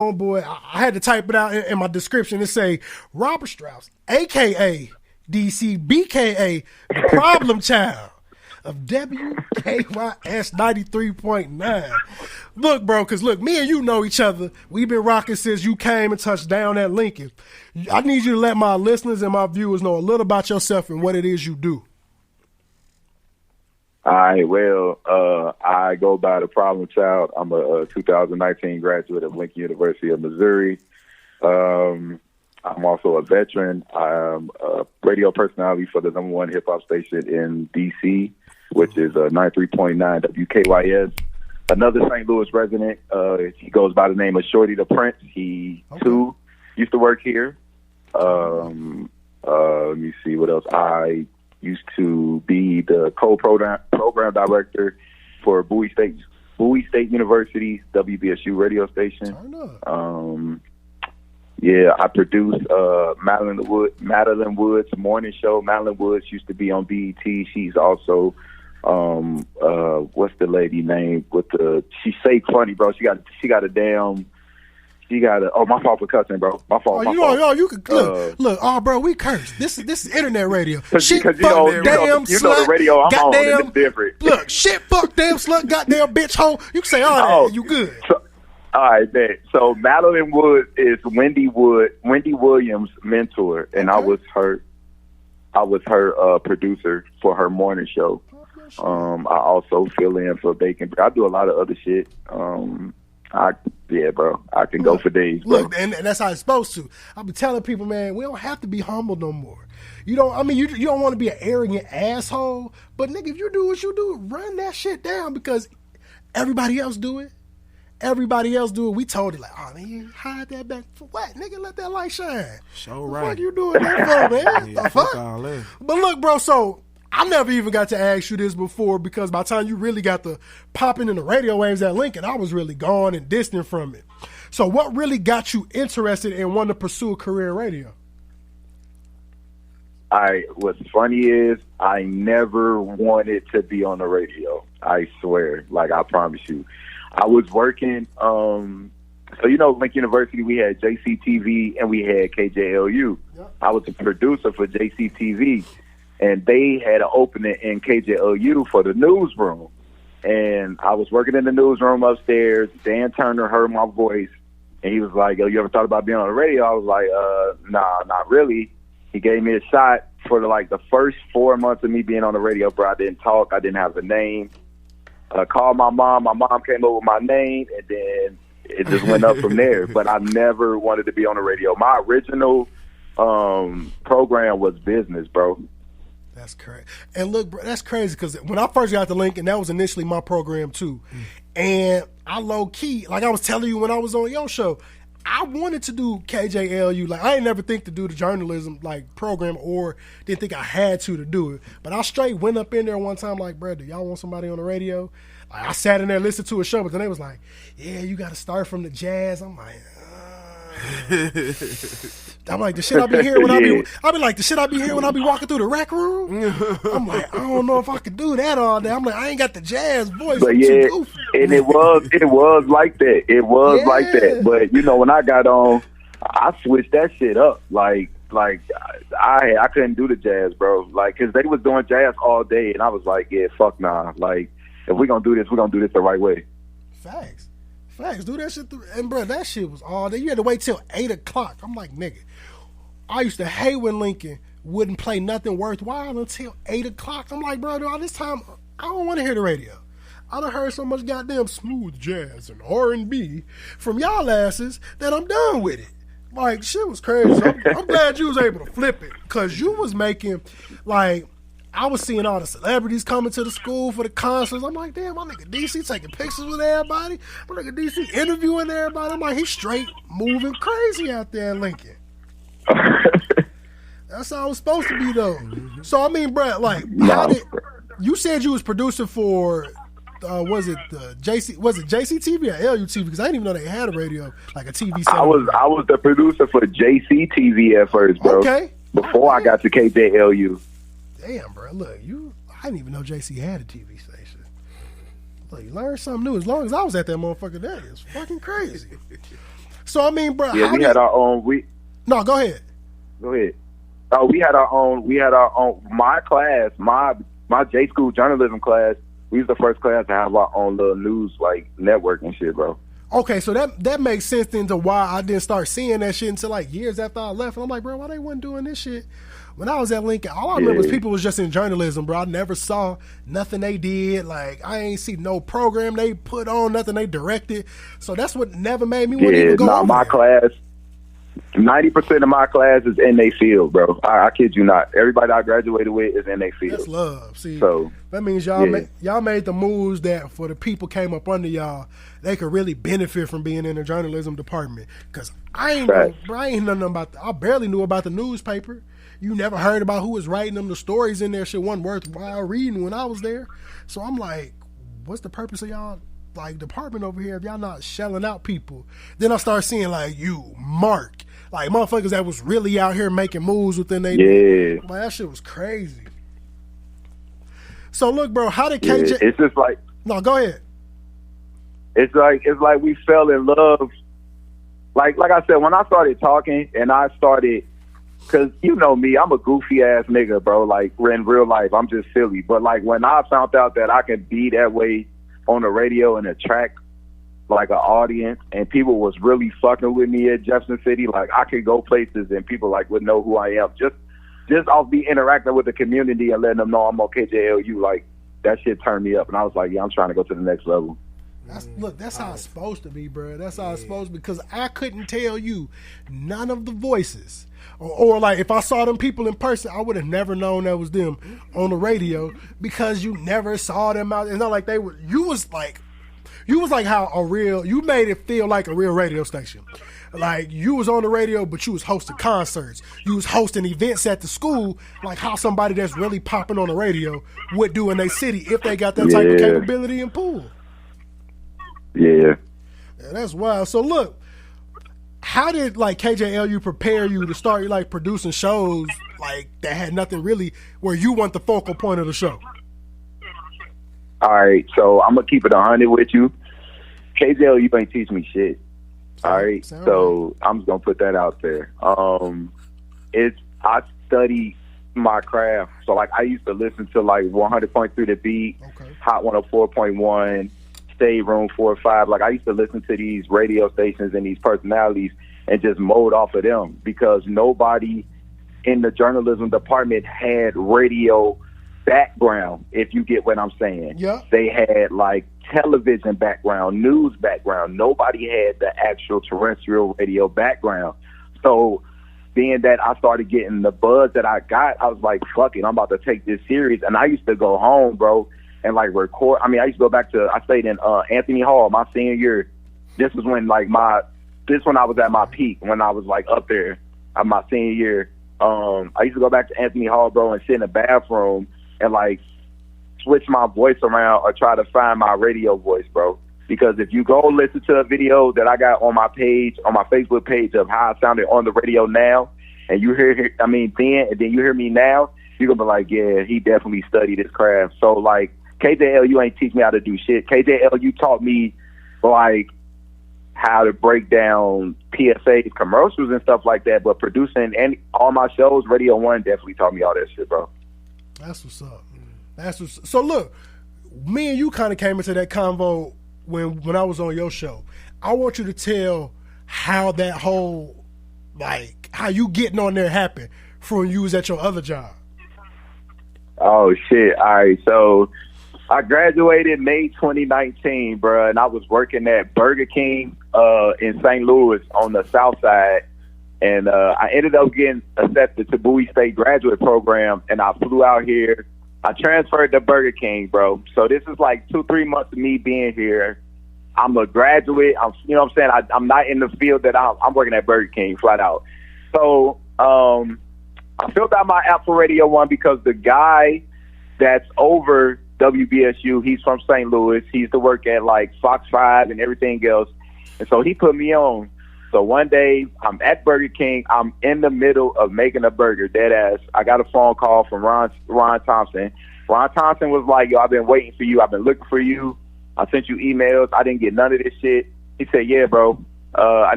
homeboy, I had to type it out in my description. It say Robert Strauss, aka DC, BKA, the problem child of WKYS 93.9. Look, bro, because look, me and you know each other. We've been rocking since you came and touched down at Lincoln. I need you to let my listeners and my viewers know a little about yourself and what it is you do. All right, well, I go by the problem child. I'm a 2019 graduate of Lincoln University of Missouri. I'm also a veteran. I'm a radio personality for the #1 hip-hop station in D.C., which is 93.9 WKYS. Another St. Louis resident. He goes by the name of Shorty the Prince. He, too, used to work here. Let me see what else. I used to be the program director for Bowie State University's WBSU radio station. Yeah, I produced Madeline Wood's morning show. Madeline Woods used to be on BET. She's also what's the lady name with the? She's fake funny, bro. She got oh, my fault for cussing, bro. My fault. You could look. Oh, bro, we curse. This is internet radio. Shit, fuck, damn slut. You know the radio I'm goddamn, on. It's different. Look, shit, fuck, damn slut, goddamn bitch hole. You can say all that. You good? All right, man. So Madeline Wood is Wendy Williams' mentor, and I was her producer for her morning show. I also fill in for Bacon. I do a lot of other shit. Bro. I can go for days, bro. Look, and that's how it's supposed to. I've been telling people, man, we don't have to be humble no more. You don't want to be an arrogant asshole, but nigga, if you do what you do, run that shit down because everybody else do it. We told it like, oh man, you hide that back for what? Nigga, let that light shine. So right. What the fuck you doing that for, man? Yeah, the fuck? But look, bro, so I never even got to ask you this before because by the time you really got the popping in the radio waves at Lincoln, I was really gone and distant from it. So what really got you interested in wanting to pursue a career in radio? What's funny is I never wanted to be on the radio. I swear, like I promise you. I was working, so Lincoln University, we had JCTV and we had KJLU. Yep. I was a producer for JCTV. And they had an opening in KJLU for the newsroom. And I was working in the newsroom upstairs. Dan Turner heard my voice, and he was like, yo, you ever thought about being on the radio? I was like, nah, not really. He gave me a shot for the first 4 months of me being on the radio, bro. I didn't talk. I didn't have a name. Called my mom. My mom came up with my name, and then it just went up from there. But I never wanted to be on the radio. My original program was business, bro. That's crazy. And look, bro, that's crazy because when I first got to Lincoln, that was initially my program too. And I low-key, like I was telling you when I was on your show, I wanted to do KJLU. Like I ain't never think to do the journalism program or didn't think I had to do it. But I straight went up in there one time like, bro, do y'all want somebody on the radio? Like, I sat in there listened to a show, but then they was like, yeah, you got to start from the jazz. I'm like, I'm like, the shit I be hearing when I be walking through the rec room. I'm like, I don't know if I could do that all day. I'm like, I ain't got the jazz voice. But yeah, and it was like that. It was like that. But when I got on, I switched that shit up. Like I couldn't do the jazz, bro. Like, cause they was doing jazz all day, and I was like, yeah, fuck nah. Like, if we gonna do this, the right way. Facts, do that shit. And bro, that shit was all day. You had to wait till 8 o'clock. I'm like, nigga. I used to hate when Lincoln wouldn't play nothing worthwhile until 8 o'clock. I'm like, bro, all this time, I don't want to hear the radio. I done heard so much goddamn smooth jazz and R&B from y'all asses that I'm done with it. Like, shit was crazy. I'm glad you was able to flip it because you was making, I was seeing all the celebrities coming to the school for the concerts. I'm like, damn, my nigga DC taking pictures with everybody. My nigga DC interviewing everybody. I'm like, he's straight moving crazy out there in Lincoln. That's how it was supposed to be, though. So I mean, bro, you said you was producing for? Was it JCTV or LUTV? Because I didn't even know they had a radio, like a TV. I was the producer for JCTV at first, bro. Okay. Before I got to KJLU. Damn, bro. Look, I didn't even know JC had a TV station. Look, you learned something new. As long as I was at that motherfucker, that is fucking crazy. So I mean, bro, Yeah, we had our own. No, go ahead. Go ahead. Oh, we had our own. My class, my J school journalism class. We was the first class to have our own little news like network and shit, bro. Okay, so that makes sense then to why I didn't start seeing that shit until like years after I left. And I'm like, bro, why they wasn't doing this shit? When I was at Lincoln, all I remember was people was just in journalism, bro. I never saw nothing they did. Like, I ain't see no program they put on, nothing they directed. So that's what never made me want to even go over my there. class, 90% of my class is in their field, bro. I kid you not. Everybody I graduated with is in their field. That's love. See, so that means y'all made the moves that for the people came up under y'all, they could really benefit from being in the journalism department. Because I ain't nothing about I barely knew about the newspaper. You never heard about who was writing them. The stories in there shit wasn't worthwhile reading when I was there. So I'm like, what's the purpose of y'all like department over here if y'all not shelling out people? Then I start seeing like you, Mark, like motherfuckers that was really out here making moves within they yeah. Like, that shit was crazy. So look, bro, how did KJ? It's just like no, go ahead. It's like we fell in love. Like I said, when I started talking and I started. Cause you know me, I'm a goofy ass nigga, bro. Like in real life, I'm just silly. But like when I found out that I could be that way on the radio and attract like an audience, and people was really fucking with me at Jefferson City, like I could go places and people like would know who I am just off me interacting with the community and letting them know I'm on KJLU. Like that shit turned me up, and I was like, yeah, I'm trying to go to the next level. That's how it's supposed to be, bro. That's how it's supposed to be, because I couldn't tell you none of the voices. Or like if I saw them people in person, I would have never known that was them on the radio because you never saw them out. It's not like they were. You was like how you made it feel like a real radio station. Like you was on the radio, but you was hosting concerts. You was hosting events at the school, like how somebody that's really popping on the radio would do in their city if they got that type of capability and pool. Yeah, that's wild. So look, how did like KJLU prepare you to start like producing shows like that had nothing really where you want the focal point of the show? All right, so I'm gonna keep it 100 with you. KJLU ain't teach me shit. All right, so I'm just gonna put that out there. I study my craft, so like I used to listen to like 100.3 The Beat, Hot 104.1. State Room 4 or 5. Like I used to listen to these radio stations and these personalities and just mold off of them because nobody in the journalism department had radio background, if you get what I'm saying. Yeah. They had like television background, news background. Nobody had the actual terrestrial radio background. So being that I started getting the buzz that I got, I was like, fuck it, I'm about to take this serious. And I used to go home, bro, and like record. I mean, I used to go back to, I stayed in Anthony Hall my senior year. This was when like when I was at my peak, when I was like up there my senior year. I used to go back to Anthony Hall, bro, and sit in the bathroom and like switch my voice around or try to find my radio voice, bro. Because if you go listen to a video that I got on my page, on my Facebook page of how I sounded on the radio now, and you hear, then you hear me now, you're going to be like, yeah, he definitely studied his craft. So like, KJLU ain't teach me how to do shit. KJLU taught me like how to break down PSAs, commercials and stuff like that. But producing all my shows, Radio 1 definitely taught me all that shit, bro. That's what's up. So look, me and you kind of came into that convo when I was on your show. I want you to tell how that whole, like, how you getting on there happened from you was at your other job. Oh, shit. All right, so I graduated May 2019, bro, and I was working at Burger King in St. Louis on the south side, and I ended up getting accepted to Bowie State graduate program, and I flew out here. I transferred to Burger King, bro. So this is like 2-3 months of me being here. I'm a graduate. You know what I'm saying? I'm not in the field that I'm working at Burger King flat out. So I filled out my app for Radio 1 because the guy that's over WBSU, he's from St. Louis. He used to work at like Fox 5 and everything else. And so he put me on. So one day I'm at Burger King. I'm in the middle of making a burger, dead ass. I got a phone call from Ron Thompson. Ron Thompson was like, yo, I've been waiting for you. I've been looking for you. I sent you emails. I didn't get none of this shit. He said, yeah, bro. I